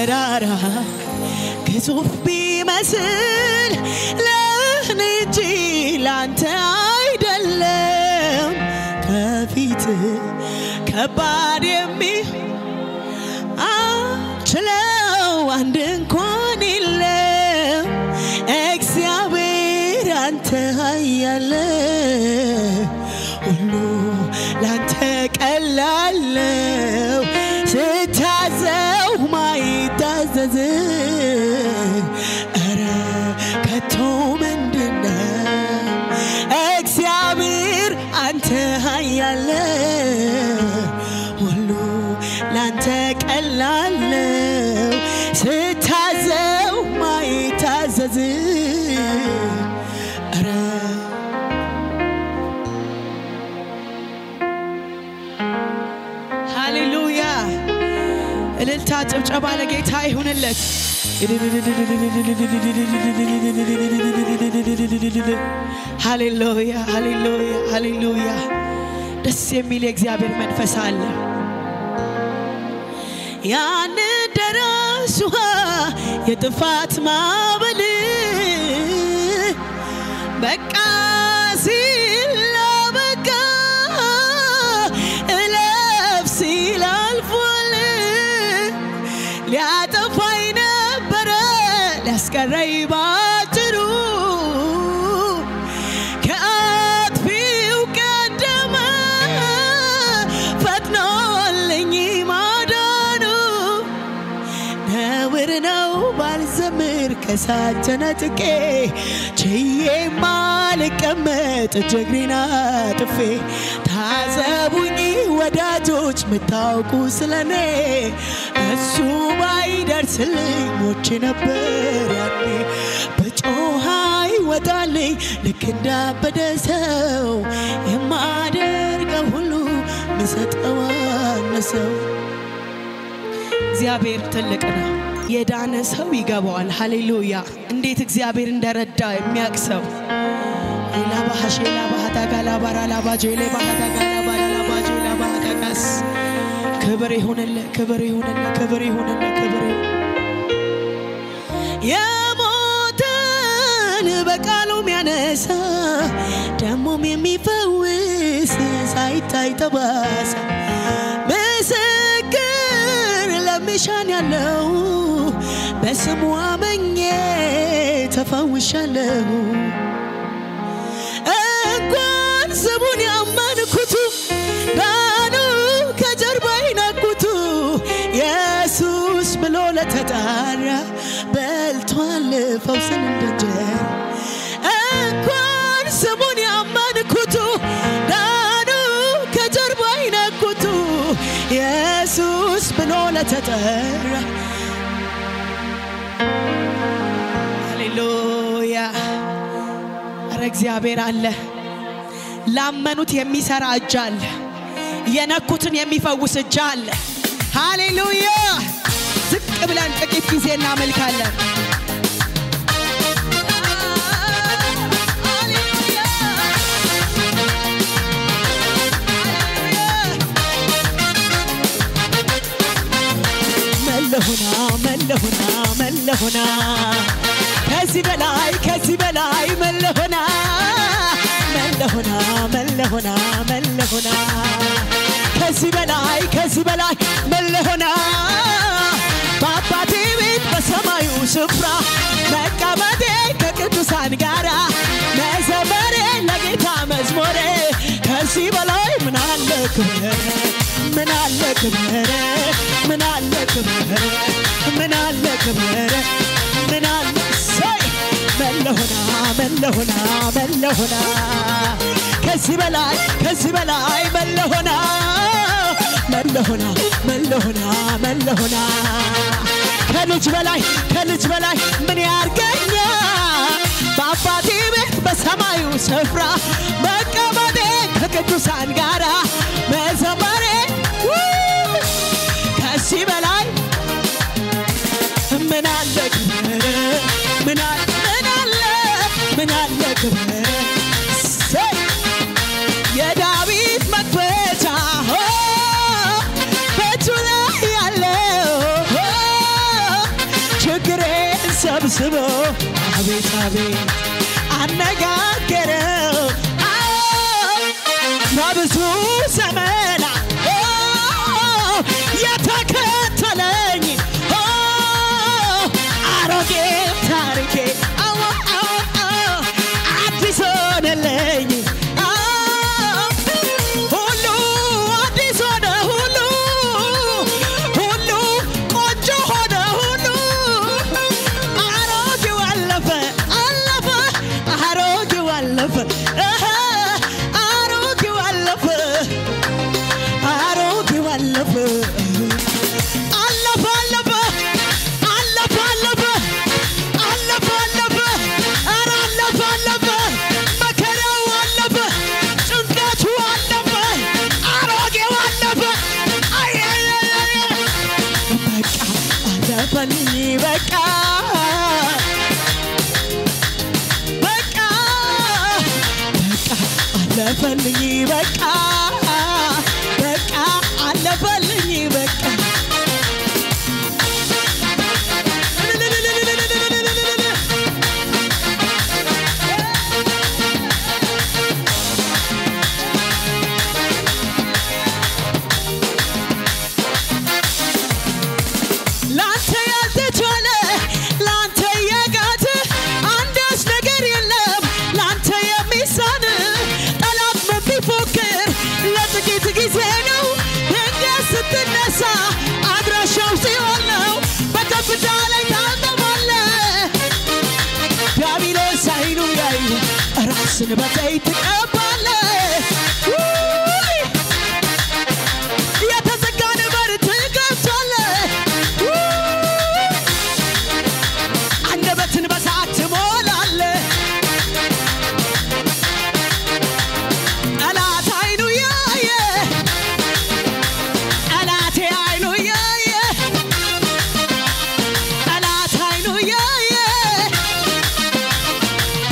ተራራ ግዙፍ ቢመስል ለንጂ ላንተ አይደለም ከፊት ከባድ የሚችለው አንድ እንኳን የለም እግዚአብሔር አንተ ኃያል ሁሉ ላንተ ቀላል ስታዘው ማይታዘዝ ኧረ ከቶ ምንድነው እግዚአብሔር አንተ ኃያል ሁሉ ላንተ ቀላል ስታዘው ማይታዘዝ ኧረ ሃሌሉያ እልልታ ጭብጨባ ለጌታ ይሁንለት ሃሌሉያ ሃሌሉያ ሃሌሉያ ደስ የሚል የእግዚአብሔር መንፈስ አለ ያን ደራሽ ውሃ የጥፋት ማዕበል በቃ ሲል በቃ እለፍ ሲል አልፏል ሊያጠፋኝ ነበረ ሊያስቀረኝ ባጭሩ ከአጥፊው ቀደመ ፈጥኖልኝ ማዳኑ ነውር ነው ባልዘምር ከሳት ተነጥቄ ችዬ ማልቀመጥ እግሬን አጥፌ ታዘቡኝ ወዳጆች ምታውቁ ስለኔ እሱ ባይደርስልኝ ሞቼ ነበር ያኔ በጮህ ይወጣልኝ ልክ እንዳበደ ሰው የማደርገው ሁሉ ምሰጠው አነሰው እግዚአብሔር ትልቅ ነው የዳነ ሰው ይገባዋል ሃሌሉያ እንዴት እግዚአብሔር እንደረዳ የሚያክሰው ኢላባሃሽ ኢላባሃታጋላ ባራላ ባጄሌ ባሃታጋላ ባራላ ባጄላ ባሃታጋስ ክብር ይሁንልህ ክብር ይሁንልህ ክብር ይሁንልህ ክብር የሞተን በቃሉ የሚያነሳ ደሞም የሚፈውስ ሳይታይ ጠባሳ ምስክር ለምሻን ያለው በስሙ አመኜ ተፈውሻለሁ እንኳን ስሙን ያመንኩት ዳኑ ከጀርባዬ ነኩት ኢየሱስ ብሎ ለተጣራ በልቷል ፈውስን እንደጀራ እንኳን ስሙን ያመንኩት ዳኑ ከጀርባዬ ነኩት ኢየሱስ ብሎ ለተጣራ ሃሌሉያ ኧረ እግዚአብሔር አለ ላመኑት የሚሰራ እጅ አለ የነኩትን የሚፈውስ እጅ አለ ሃሌሉያ ዝቅ ብለን ጥቂት ጊዜ እናመልካለን መለሆና ከዚህ በላይ መለሆና ከዚህ በላይ መለሆና በአባቴ ቤት በሰማዩ ስፍራ መቀመጤ ከቅዱሳን ጋራ መዘመሬ ለጌታ መዝሙሬ ከዚህ በላይ ምን አለ ክብር ምን አለ ክብር ምን አለ ክብር ምን አለ ክብር ምን አለ ሰይ መለሆና ከዚህ በላይ መለሆና ከልጅ በላይ ምን ያርገኛ በአባቴ ቤት በሰማዩ ስፍራ መቀመጤ ከቅዱሳን ጋራ መዘመሬ ከዚህ በላይ ምን አለ ክብር ምን አለ ክብር የዳዊት መክፈቻ በእጁ ላይ ያለው ሳስበው አቤት አቤት አነጋገረው በብዙ ዘመን የተከተለኝ አሮጌ ታሪኬ አዲስ ሆነልኝ ሁሉ አዲስ ሆነ ሁሉ ቆንጆ ሆነ ሁሉ አሮጌው አለፈ አሮጌው አለፈ አለፈልኝ በቃ አለፈልኝ በቃ ላንተ ያልተቻለ ላንተ የጋተ አንዳች ነገር የለም ላንተ የሚሳን ጠላት ቢፎክር ለጥቂት ጊዜ ነው ድንገት ስትነሳ አድራሻው ሲሆን ነው በከፍታ ላይ ታንተባለህ ዲያብሎስ አይኑ ያይ ራስን በዘይት ትቀባለህ የተዘጋን በር ትከፍታለህ አንደበትን በሳት ትሞላለህ ጠላት አይኑ ያየ ጠላቴ አይኑ ያየ ጠላት አይኑ ያየ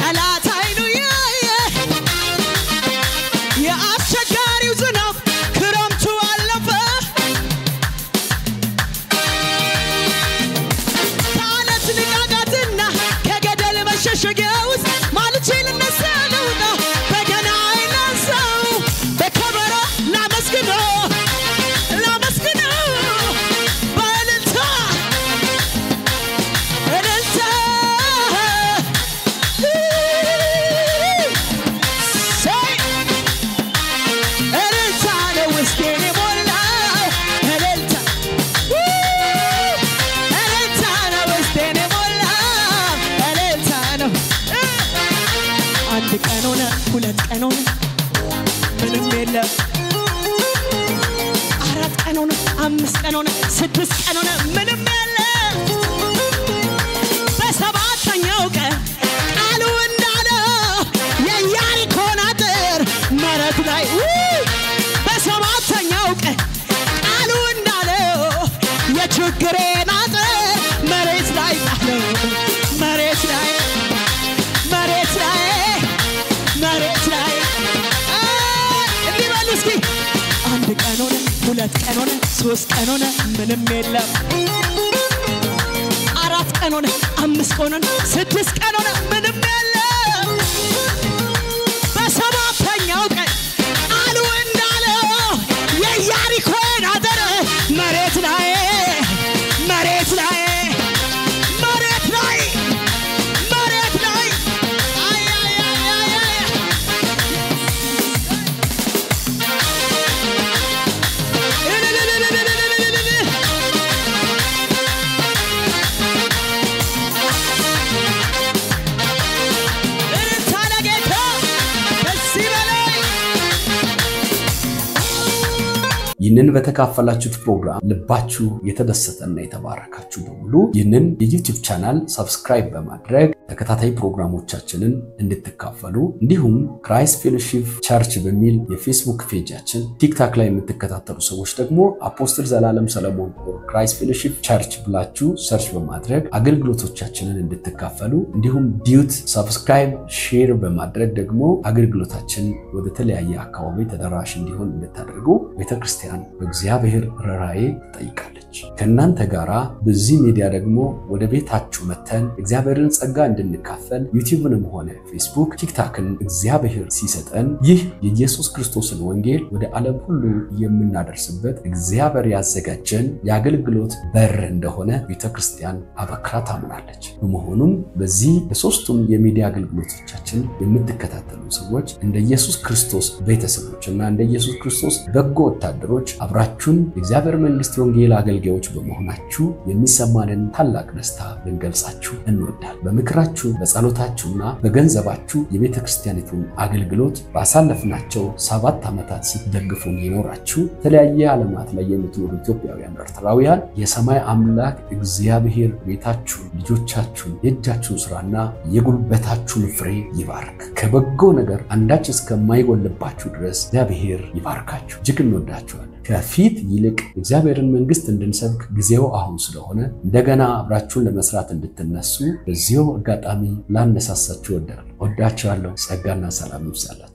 ጠላት አይኑ ያየ የአስቸጋሪው ዝናብ ክረምቱ አለፈ ከአለት ንጋጋትና ከገደል መሸሸጊያ ውስጥ ማልቼ ልነሳ ልውጣ በገና አይነሳው በከበሮ ላመስግነው በእልልታ ሰይ እልልታ ነው ውስጤን የሞላው እልልታ ነው ውስጤን የሞላው እልልታ ነው አንድ ቀን ሆነ ሁለት ቀን ሆነ ምንም የለም አራት ቀን ሆነ አምስት ቀን ሆነ ስድስት ቀን ሆነ ምንም የለም በሰባተኛው ቀን ቃሉ እንዳለው የኢያሪኮን አጥር መሬት ላይ በሰባተኛው ቀን ቃሉ እንዳለው የችግሬን አጥር መሬት ላይ ጣለው መሬት ላይ እንዲህ በሉ እስኪ አንድ ቀን ሆነ ሁለት ቀን ሆነ ሶስት ቀን ሆነ ምንም የለም አራት ቀን ሆነ አምስት ቀን ሆነ ስድስት ቀን ሆነ ምንም የለም በሰባተኛው ቀን ቃሉ እንዳለው የኢያሪኮን አጥር መሬት ላይ ይህንን በተካፈላችሁት ፕሮግራም ልባችሁ የተደሰተና የተባረካችሁ በሙሉ ይህንን የዩቲዩብ ቻናል ሰብስክራይብ በማድረግ ተከታታይ ፕሮግራሞቻችንን እንድትካፈሉ እንዲሁም ክራይስት ፌሎሺፕ ቸርች በሚል የፌስቡክ ፔጃችን ቲክታክ ላይ የምትከታተሉ ሰዎች ደግሞ አፖስትል ዘላለም ሰለሞን ክራይስት ፌሎሺፕ ቸርች ብላችሁ ሰርች በማድረግ አገልግሎቶቻችንን እንድትካፈሉ እንዲሁም ዲዩት ሰብስክራይብ ሼር በማድረግ ደግሞ አገልግሎታችን ወደ ተለያየ አካባቢ ተደራሽ እንዲሆን እንድታደርጉ ቤተክርስቲያን በእግዚአብሔር ራራዬ ጠይቃለች። ከናንተ ጋራ በዚህ ሚዲያ ደግሞ ወደ ቤታችሁ መተን እግዚአብሔርን ጸጋ እንድንካፈል ዩቲዩብንም ሆነ ፌስቡክ ቲክታክን እግዚአብሔር ሲሰጠን ይህ የኢየሱስ ክርስቶስን ወንጌል ወደ ዓለም ሁሉ የምናደርስበት እግዚአብሔር ያዘጋጀን የአገልግሎት በር እንደሆነ ቤተክርስቲያን አበክራ ታምናለች። በመሆኑም በዚህ በሶስቱም የሚዲያ አገልግሎቶቻችን የምትከታተሉ ሰዎች እንደ ኢየሱስ ክርስቶስ ቤተሰቦችና እንደ ኢየሱስ ክርስቶስ በጎ ወታደሮች አብራችሁን የእግዚአብሔር መንግስት ወንጌል አገልጋዮች በመሆናችሁ የሚሰማንን ታላቅ ደስታ ልንገልጻችሁ እንወዳለን። በምክራችሁ በጸሎታችሁና በገንዘባችሁ የቤተክርስቲያኒቱን አገልግሎት ባሳለፍናቸው 7 ዓመታት ስትደግፉን ይኖራችሁ የተለያየ ዓለማት ላይ የምትኖሩ ኢትዮጵያውያን ኤርትራውያን የሰማይ አምላክ እግዚአብሔር ቤታችሁን ልጆቻችሁን የእጃችሁን ስራና የጉልበታችሁን ፍሬ ይባርክ። ከበጎ ነገር አንዳች እስከማይጎልባችሁ ድረስ እግዚአብሔር ይባርካችሁ። እጅግ እንወዳችኋለን። ከፊት ይልቅ እግዚአብሔርን መንግስት እንድንሰብክ ጊዜው አሁን ስለሆነ እንደገና አብራችሁን ለመስራት እንድትነሱ በዚሁ አጋጣሚ ላነሳሳችሁ ወዳችኋለሁ። ጸጋና ሰላም ይብዛላችሁ።